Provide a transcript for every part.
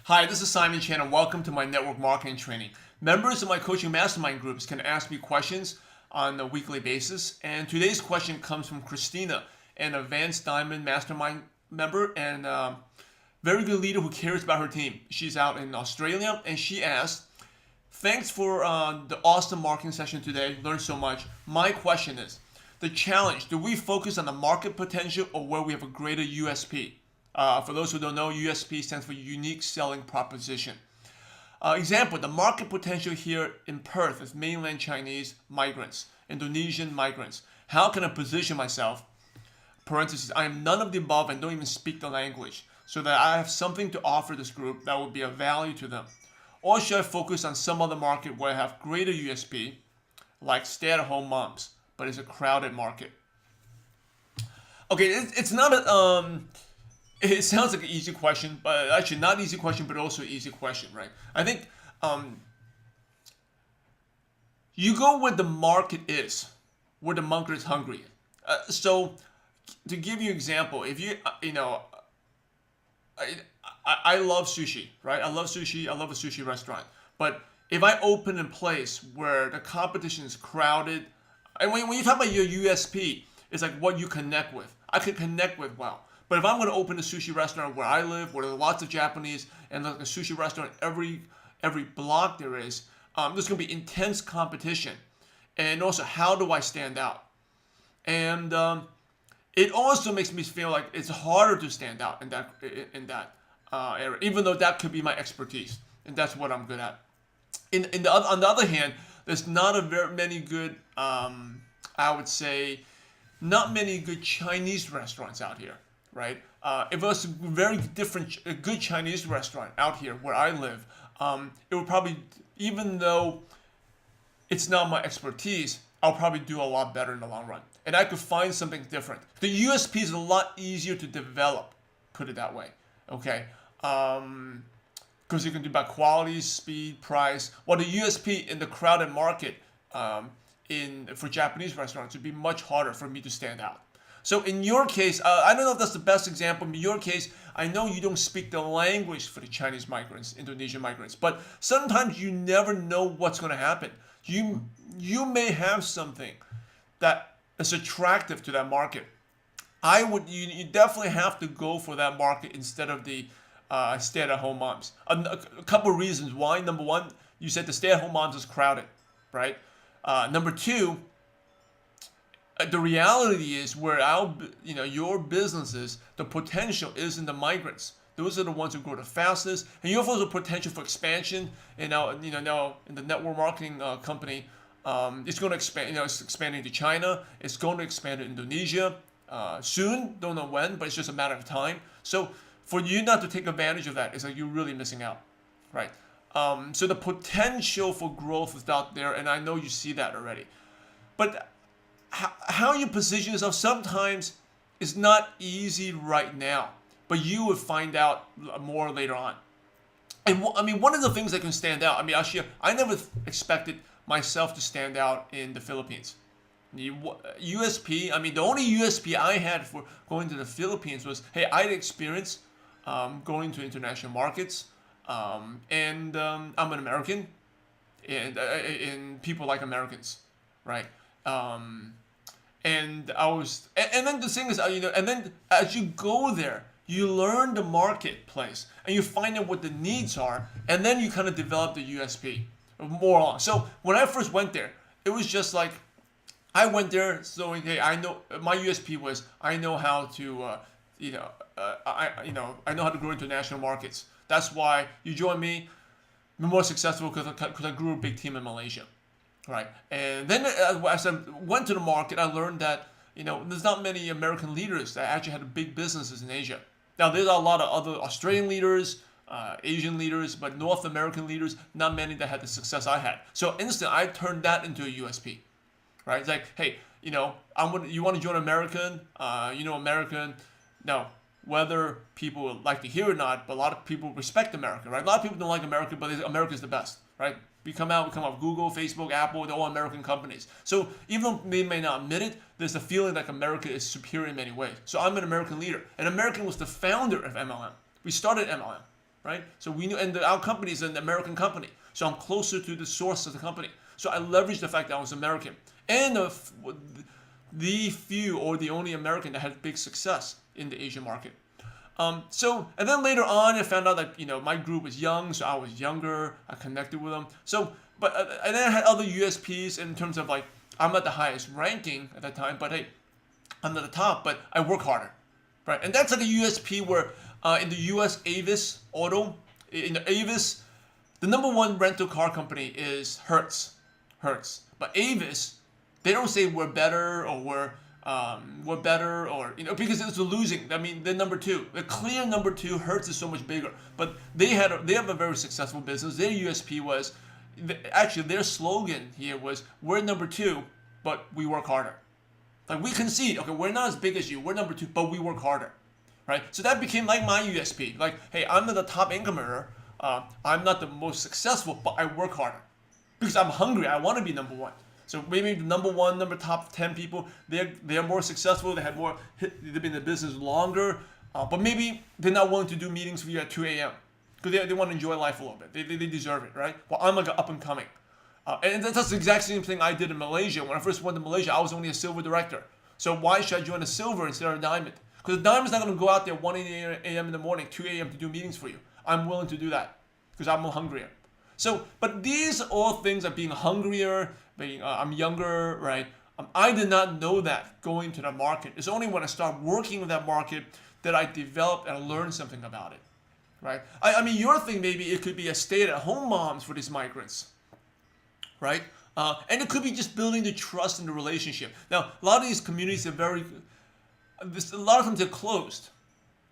Hi, this is Simon Chan and welcome to my network marketing training. Members of my coaching mastermind groups can ask me questions on a weekly basis, and today's question comes from Christina, an advanced diamond mastermind member and very good leader who cares about her team. She's out in Australia and she asked, thanks for the awesome marketing session today, learned so much. My question is, the challenge, do we focus on the market potential or where we have a greater USP? For those who don't know, USP stands for Unique Selling Proposition. Example, the market potential here in Perth is mainland Chinese migrants, Indonesian migrants. How can I position myself, parentheses, I am none of the above and don't even speak the language, so that I have something to offer this group that will be of value to them? Or should I focus on some other market where I have greater USP, like stay-at-home moms, but it's a crowded market? Okay, it's not a... It sounds like an easy question, but actually not easy question, but also an easy question, right? I think you go where the market is, where the market is hungry. So to give you an example, if I love sushi, right? I love sushi. I love a sushi restaurant. But if I open in a place where the competition is crowded, and when you talk about your USP, it's like what you connect with. I can connect with well. But if I'm going to open a sushi restaurant where I live, where there are lots of Japanese, and like a sushi restaurant every block there is, there's going to be intense competition. And also, how do I stand out? And it also makes me feel like it's harder to stand out in that area, even though that could be my expertise, and that's what I'm good at. On the other hand, there's not many good, I would say, not many good Chinese restaurants out here. Right? If it was a very a good Chinese restaurant out here where I live, it would probably, even though it's not my expertise, I'll probably do a lot better in the long run. And I could find something different. The USP is a lot easier to develop, put it that way. Okay? Because you can do about quality, speed, price. While the USP in the crowded market for Japanese restaurants would be much harder for me to stand out. So in your case, I don't know if that's the best example. In your case, I know you don't speak the language for the Chinese migrants, Indonesian migrants, but sometimes you never know what's going to happen. You may have something that is attractive to that market. You definitely have to go for that market instead of the stay-at-home moms. A couple of reasons why. Number one, you said the stay-at-home moms is crowded, right? Number two, the reality is where your businesses, the potential is in the migrants. Those are the ones who grow the fastest, and you have also potential for expansion. And now in the network marketing company, it's going to expand. It's expanding to China. It's going to expand to Indonesia soon. Don't know when, but it's just a matter of time. So for you not to take advantage of that, it's like you're really missing out, right? So the potential for growth is out there, and I know you see that already, but how you position yourself sometimes is not easy right now, but you would find out more later on. And I mean, one of the things that can stand out, actually, I never expected myself to stand out in the Philippines. USP, the only USP I had for going to the Philippines was, hey, I had experience going to international markets, and I'm an American, and people like Americans, right? And then the thing is, and then as you go there, you learn the marketplace and you find out what the needs are, and then you kind of develop the USP more on. So when I first went there, it was just like, I went there so, hey, I know my USP was I know how to, I know how to grow international markets. That's why you join me. I'm more successful because I grew a big team in Malaysia. Right, and then as I went to the market, I learned that there's not many American leaders that actually had big businesses in Asia. Now there's a lot of other Australian leaders, Asian leaders, but North American leaders, not many that had the success I had. So instantly, I turned that into a USP. Right, it's like, hey, you want to join American, American. Now, whether people would like to hear or not, but a lot of people respect America. Right, a lot of people don't like America, but America's the best. Right. We come out with Google, Facebook, Apple, they're all American companies. So even though they may not admit it, there's a feeling like America is superior in many ways. So I'm an American leader. And American was the founder of MLM. We started MLM. right? So we knew, and our company is an American company, so I'm closer to the source of the company. So I leveraged the fact that I was American, and the few or the only American that had big success in the Asian market. And then later on, I found out that my group was young, so I was younger. I connected with them. So, and then I had other USPs in terms of I'm not the highest ranking at that time, but hey, I'm not the top, but I work harder, right? And that's like a USP where in the U.S. Avis Auto, in the Avis, the number one rental car company is Hertz, but Avis, they don't say we're better or we're better or because it's losing. I mean, they're number two, the clear number two. Hertz is so much bigger, but they have a very successful business. Their USP was actually their slogan here was we're number two, but we work harder. Like we concede, okay, we're not as big as you, we're number two, but we work harder, right? So that became like my USP. Like, hey, I'm not the top income earner, I'm not the most successful, but I work harder because I'm hungry. I want to be number one. So maybe the number one, top 10 people, they're more successful. They've been in the business longer, but maybe they're not willing to do meetings for you at 2 a.m. because they want to enjoy life a little bit. They deserve it, right? Well, I'm like up and coming. And that's the exact same thing I did in Malaysia. When I first went to Malaysia, I was only a silver director. So why should I join a silver instead of a diamond? Because the diamond's not going to go out there 1 a.m. in the morning, 2 a.m. to do meetings for you. I'm willing to do that because I'm hungrier. So, but these are all things of being hungrier, I'm younger, right? I did not know that going to the market. It's only when I start working with that market that I developed and learned something about it, right? I mean, your thing maybe it could be a stay-at-home moms for these migrants, right? And it could be just building the trust in the relationship. Now, a lot of these communities are a lot of times they're closed,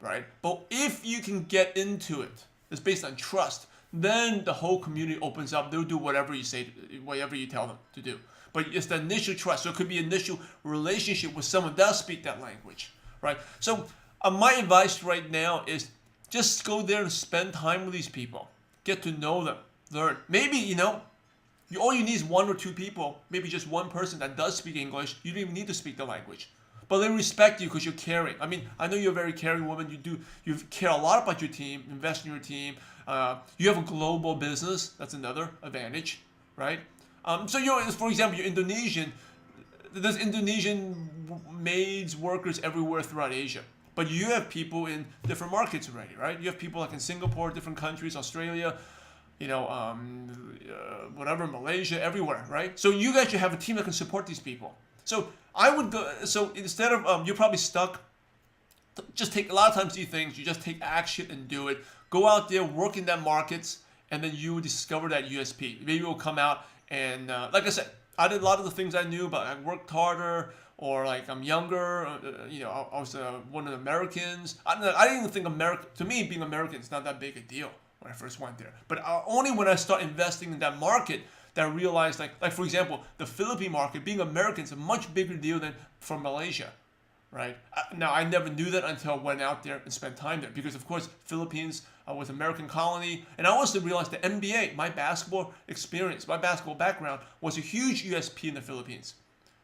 right? But if you can get into it, it's based on trust, then the whole community opens up. They'll do whatever you say, whatever you tell them to do. But it's the initial trust. So it could be initial relationship with someone that does speak that language, right? So my advice right now is just go there and spend time with these people. Get to know them. Learn. Maybe, all you need is one or two people, maybe just one person that does speak English. You don't even need to speak the language. But they respect you because you're caring. I mean, I know you're a very caring woman. You care a lot about your team, invest in your team. You have a global business. That's another advantage, right? So for example, you're Indonesian. There's Indonesian maids, workers everywhere throughout Asia. But you have people in different markets already, right? You have people like in Singapore, different countries, Australia, whatever, Malaysia, everywhere, right? So you guys should have a team that can support these people. So I would go. So instead of you're probably stuck. Just take a lot of times these things. You just take action and do it. Go out there, work in that markets, and then you discover that USP. Maybe it will come out. And like I said, I did a lot of the things I knew, but I worked harder. Or like I'm younger. I was one of the Americans. I didn't even think America. To me, being American is not that big a deal when I first went there. But only when I start investing in that market that I realized, like for example, the Philippine market, being American is a much bigger deal than from Malaysia, right? Now, I never knew that until I went out there and spent time there because, of course, Philippines was American colony. And I also realized the NBA, my basketball experience, my basketball background was a huge USP in the Philippines.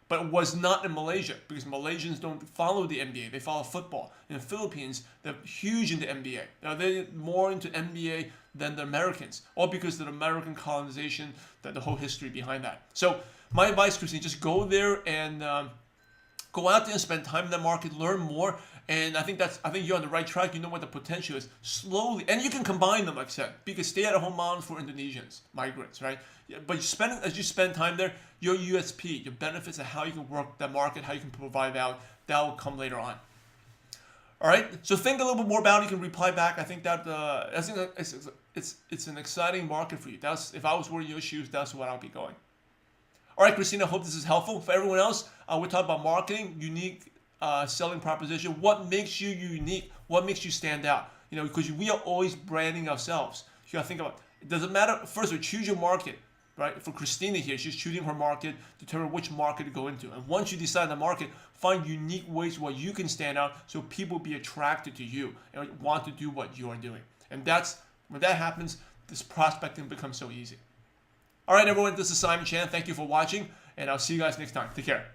But it was not in Malaysia because Malaysians don't follow the NBA. They follow football. In the Philippines, they're huge into NBA. Now, they're more into NBA than the Americans, all because of the American colonization, the whole history behind that. So my advice, Christina, just go there and go out there and spend time in that market, learn more. And I think you're on the right track. You know what the potential is. Slowly, and you can combine them, like I said, because stay-at-home moms for Indonesians, migrants, right? But as you spend time there, your USP, your benefits, and how you can work that market, how you can provide value, that will come later on. All right. So think a little bit more about it. You can reply back. I think it's an exciting market for you. If I was wearing your shoes, that's what I'll be going. All right, Christina. Hope this is helpful for everyone else. We're talking about marketing, unique selling proposition. What makes you unique? What makes you stand out? Because we are always branding ourselves. You got to think about it. Doesn't matter. First, choose your market. Right? For Christina here, she's choosing her market, determine which market to go into. And once you decide the market, find unique ways where you can stand out so people be attracted to you and want to do what you are doing. And when that happens, this prospecting becomes so easy. All right, everyone, this is Simon Chan. Thank you for watching, and I'll see you guys next time. Take care.